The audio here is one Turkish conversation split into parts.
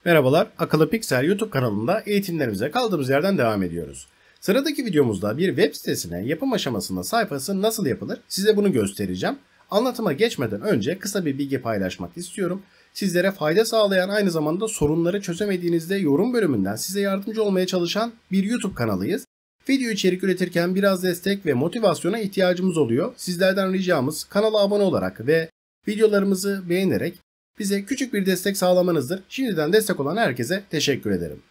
Merhabalar, Akıllı Piksel YouTube kanalında eğitimlerimize kaldığımız yerden devam ediyoruz. Sıradaki videomuzda bir web sitesine yapım aşamasında sayfası nasıl yapılır size bunu göstereceğim. Anlatıma geçmeden önce kısa bir bilgi paylaşmak istiyorum. Sizlere fayda sağlayan, aynı zamanda sorunları çözemediğinizde yorum bölümünden size yardımcı olmaya çalışan bir YouTube kanalıyız. Video içerik üretirken biraz destek ve motivasyona ihtiyacımız oluyor. Sizlerden ricamız kanala abone olarak ve videolarımızı beğenerek bize küçük bir destek sağlamanızdır. Şimdiden destek olan herkese teşekkür ederim.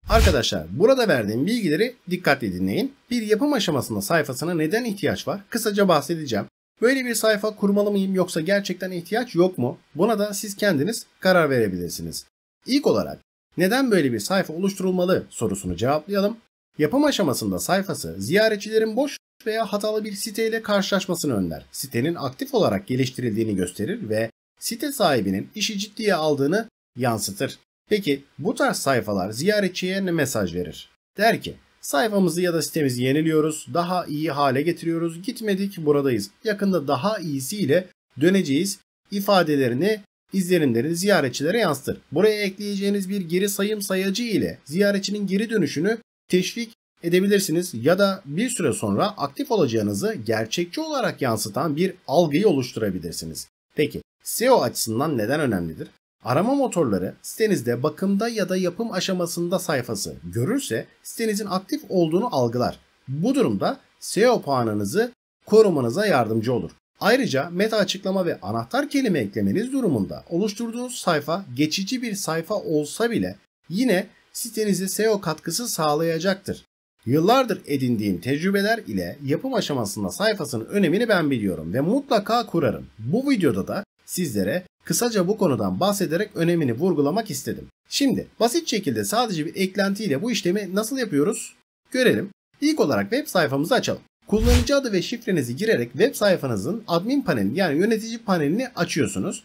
Arkadaşlar, burada verdiğim bilgileri dikkatli dinleyin. Bir yapım aşamasında sayfasına neden ihtiyaç var? Kısaca bahsedeceğim. Böyle bir sayfa kurmalı mıyım yoksa gerçekten ihtiyaç yok mu? Buna da siz kendiniz karar verebilirsiniz. İlk olarak neden böyle bir sayfa oluşturulmalı sorusunu cevaplayalım. Yapım aşamasında sayfası ziyaretçilerin boş veya hatalı bir siteyle karşılaşmasını önler. Sitenin aktif olarak geliştirildiğini gösterir ve site sahibinin işi ciddiye aldığını yansıtır. Peki bu tarz sayfalar ziyaretçiye ne mesaj verir? Der ki, sayfamızı ya da sitemizi yeniliyoruz, daha iyi hale getiriyoruz, gitmedik buradayız, yakında daha iyisiyle döneceğiz ifadelerini, izlenimleri ziyaretçilere yansıtır. Buraya ekleyeceğiniz bir geri sayım sayacı ile ziyaretçinin geri dönüşünü teşvik edebilirsiniz ya da bir süre sonra aktif olacağınızı gerçekçi olarak yansıtan bir algıyı oluşturabilirsiniz. Peki SEO açısından neden önemlidir? Arama motorları sitenizde bakımda ya da yapım aşamasında sayfası görürse sitenizin aktif olduğunu algılar. Bu durumda SEO puanınızı korumanıza yardımcı olur. Ayrıca meta açıklama ve anahtar kelime eklemeniz durumunda oluşturduğunuz sayfa geçici bir sayfa olsa bile yine sitenize SEO katkısı sağlayacaktır. Yıllardır edindiğim tecrübeler ile yapım aşamasında sayfasının önemini ben biliyorum ve mutlaka kurarım. Bu videoda da sizlere kısaca bu konudan bahsederek önemini vurgulamak istedim. Şimdi basit şekilde sadece bir eklentiyle bu işlemi nasıl yapıyoruz görelim. İlk olarak web sayfamızı açalım. Kullanıcı adı ve şifrenizi girerek web sayfanızın admin paneli yani yönetici panelini açıyorsunuz.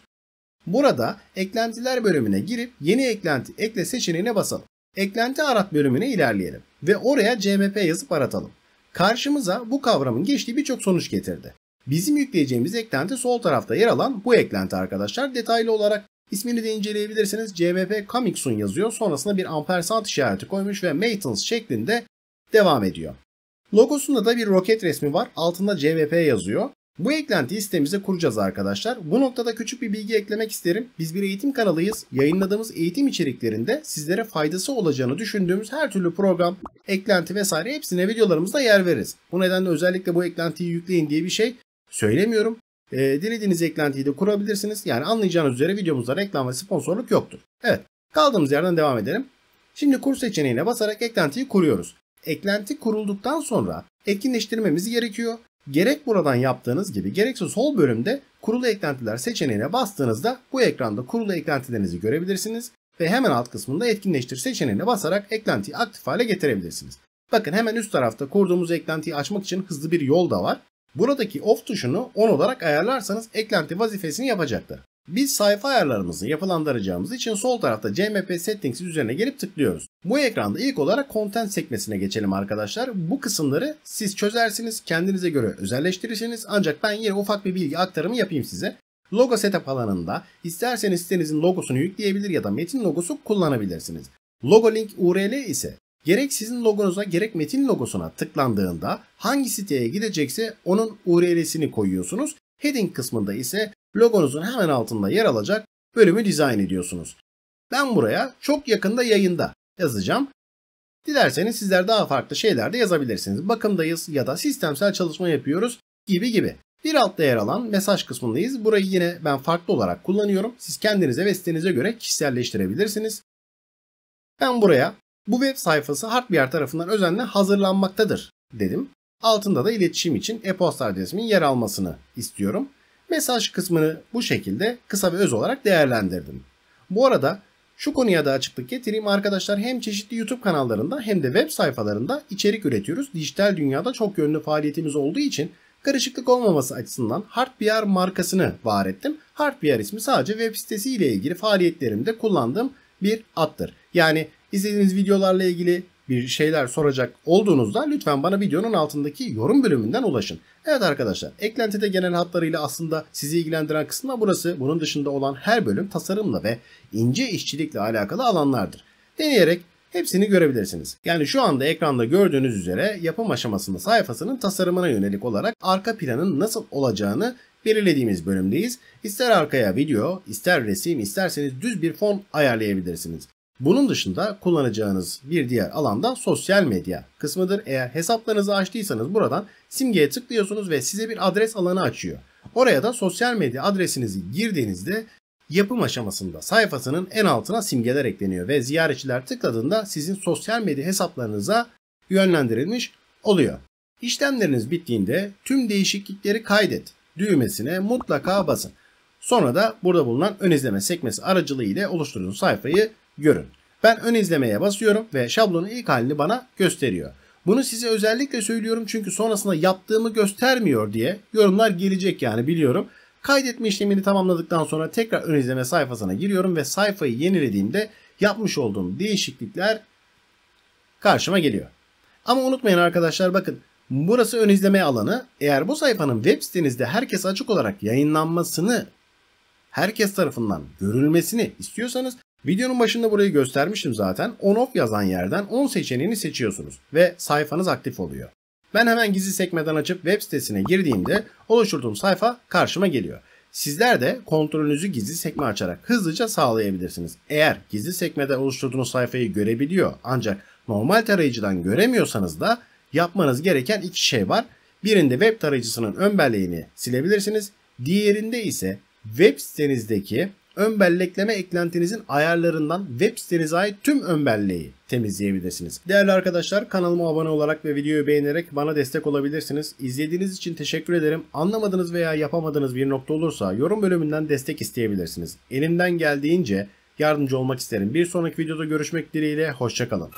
Burada eklentiler bölümüne girip yeni eklenti ekle seçeneğine basalım. Eklenti arat bölümüne ilerleyelim ve oraya CMP yazıp aratalım. Karşımıza bu kavramın geçtiği birçok sonuç getirdi. Bizim yükleyeceğimiz eklenti sol tarafta yer alan bu eklenti arkadaşlar. Detaylı olarak ismini de inceleyebilirsiniz. CMP Coming Soon yazıyor. Sonrasında bir ampersand işareti koymuş ve maintenance şeklinde devam ediyor. Logosunda da bir roket resmi var. Altında CMP yazıyor. Bu eklentiyi sitemize kuracağız arkadaşlar. Bu noktada küçük bir bilgi eklemek isterim. Biz bir eğitim kanalıyız. Yayınladığımız eğitim içeriklerinde sizlere faydası olacağını düşündüğümüz her türlü program, eklenti vesaire hepsine videolarımızda yer veririz. Bu nedenle özellikle bu eklentiyi yükleyin diye bir şey söylemiyorum. Dilediğiniz eklentiyi de kurabilirsiniz. Yani anlayacağınız üzere videomuzda reklam ve sponsorluk yoktur. Evet, kaldığımız yerden devam edelim. Şimdi kur seçeneğine basarak eklentiyi kuruyoruz. Eklenti kurulduktan sonra etkinleştirmemiz gerekiyor. Gerek buradan yaptığınız gibi gerekse sol bölümde kurulu eklentiler seçeneğine bastığınızda bu ekranda kurulu eklentilerinizi görebilirsiniz ve hemen alt kısmında etkinleştir seçeneğine basarak eklentiyi aktif hale getirebilirsiniz. Bakın hemen üst tarafta kurduğumuz eklentiyi açmak için hızlı bir yol da var. Buradaki off tuşunu on olarak ayarlarsanız eklenti vazifesini yapacaktır. Biz sayfa ayarlarımızı yapılandıracağımız için sol tarafta CMP Settings üzerine gelip tıklıyoruz. Bu ekranda ilk olarak Content sekmesine geçelim arkadaşlar. Bu kısımları siz çözersiniz, kendinize göre özelleştirirsiniz. Ancak ben yine ufak bir bilgi aktarımı yapayım size. Logo Setup alanında isterseniz sitenizin logosunu yükleyebilir ya da metin logosu kullanabilirsiniz. Logo Link URL ise gerek sizin logonuza gerek metin logosuna tıklandığında hangi siteye gidecekse onun URL'sini koyuyorsunuz. Heading kısmında ise logonuzun hemen altında yer alacak bölümü dizayn ediyorsunuz. Ben buraya çok yakında yayında yazacağım. Dilerseniz sizler daha farklı şeyler de yazabilirsiniz. Bakımdayız ya da sistemsel çalışma yapıyoruz gibi. Bir altta yer alan mesaj kısmındayız. Burayı yine ben farklı olarak kullanıyorum. Siz kendinize ve sitenize göre kişiselleştirebilirsiniz. Ben buraya bu web sayfası Hardware tarafından özenle hazırlanmaktadır dedim. Altında da iletişim için e-posta adresimin yer almasını istiyorum. Mesaj kısmını bu şekilde kısa ve öz olarak değerlendirdim. Bu arada şu konuya da açıklık getireyim arkadaşlar, hem çeşitli YouTube kanallarında hem de web sayfalarında içerik üretiyoruz. Dijital dünyada çok yönlü faaliyetimiz olduğu için karışıklık olmaması açısından HardPR markasını var ettim. HardPR ismi sadece web sitesi ile ilgili faaliyetlerimde kullandığım bir addır. Yani izlediğiniz videolarla ilgili bir şeyler soracak olduğunuzda lütfen bana videonun altındaki yorum bölümünden ulaşın. Evet arkadaşlar, eklentide genel hatlarıyla aslında sizi ilgilendiren kısım da burası. Bunun dışında olan her bölüm tasarımla ve ince işçilikle alakalı alanlardır. Deneyerek hepsini görebilirsiniz. Yani şu anda ekranda gördüğünüz üzere yapım aşamasında sayfasının tasarımına yönelik olarak arka planın nasıl olacağını belirlediğimiz bölümdeyiz. İster arkaya video, ister resim, isterseniz düz bir fon ayarlayabilirsiniz. Bunun dışında kullanacağınız bir diğer alanda sosyal medya kısmıdır. Eğer hesaplarınızı açtıysanız buradan simgeye tıklıyorsunuz ve size bir adres alanı açıyor. Oraya da sosyal medya adresinizi girdiğinizde yapım aşamasında sayfasının en altına simgeler ekleniyor ve ziyaretçiler tıkladığında sizin sosyal medya hesaplarınıza yönlendirilmiş oluyor. İşlemleriniz bittiğinde tüm değişiklikleri kaydet düğmesine mutlaka basın. Sonra da burada bulunan ön izleme sekmesi aracılığıyla oluşturduğunuz sayfayı görün. Ben ön izlemeye basıyorum ve şablonun ilk halini bana gösteriyor. Bunu size özellikle söylüyorum çünkü sonrasında yaptığımı göstermiyor diye yorumlar gelecek, yani biliyorum. Kaydetme işlemini tamamladıktan sonra tekrar ön izleme sayfasına giriyorum ve sayfayı yenilediğimde yapmış olduğum değişiklikler karşıma geliyor. Ama unutmayın arkadaşlar, bakın burası ön izleme alanı. Eğer bu sayfanın web sitenizde herkes açık olarak yayınlanmasını, herkes tarafından görülmesini istiyorsanız videonun başında burayı göstermiştim zaten. On-off yazan yerden on seçeneğini seçiyorsunuz ve sayfanız aktif oluyor. Ben hemen gizli sekmeden açıp web sitesine girdiğimde oluşturduğum sayfa karşıma geliyor. Sizler de kontrolünüzü gizli sekme açarak hızlıca sağlayabilirsiniz. Eğer gizli sekmede oluşturduğunuz sayfayı görebiliyor ancak normal tarayıcıdan göremiyorsanız da yapmanız gereken iki şey var. Birinde web tarayıcısının ön belleğini silebilirsiniz. Diğerinde ise web sitenizdeki ön bellekleme eklentinizin ayarlarından web sitenize ait tüm ön belleği temizleyebilirsiniz. Değerli arkadaşlar, kanalıma abone olarak ve videoyu beğenerek bana destek olabilirsiniz. İzlediğiniz için teşekkür ederim. Anlamadığınız veya yapamadığınız bir nokta olursa yorum bölümünden destek isteyebilirsiniz. Elimden geldiğince yardımcı olmak isterim. Bir sonraki videoda görüşmek dileğiyle. Hoşça kalın.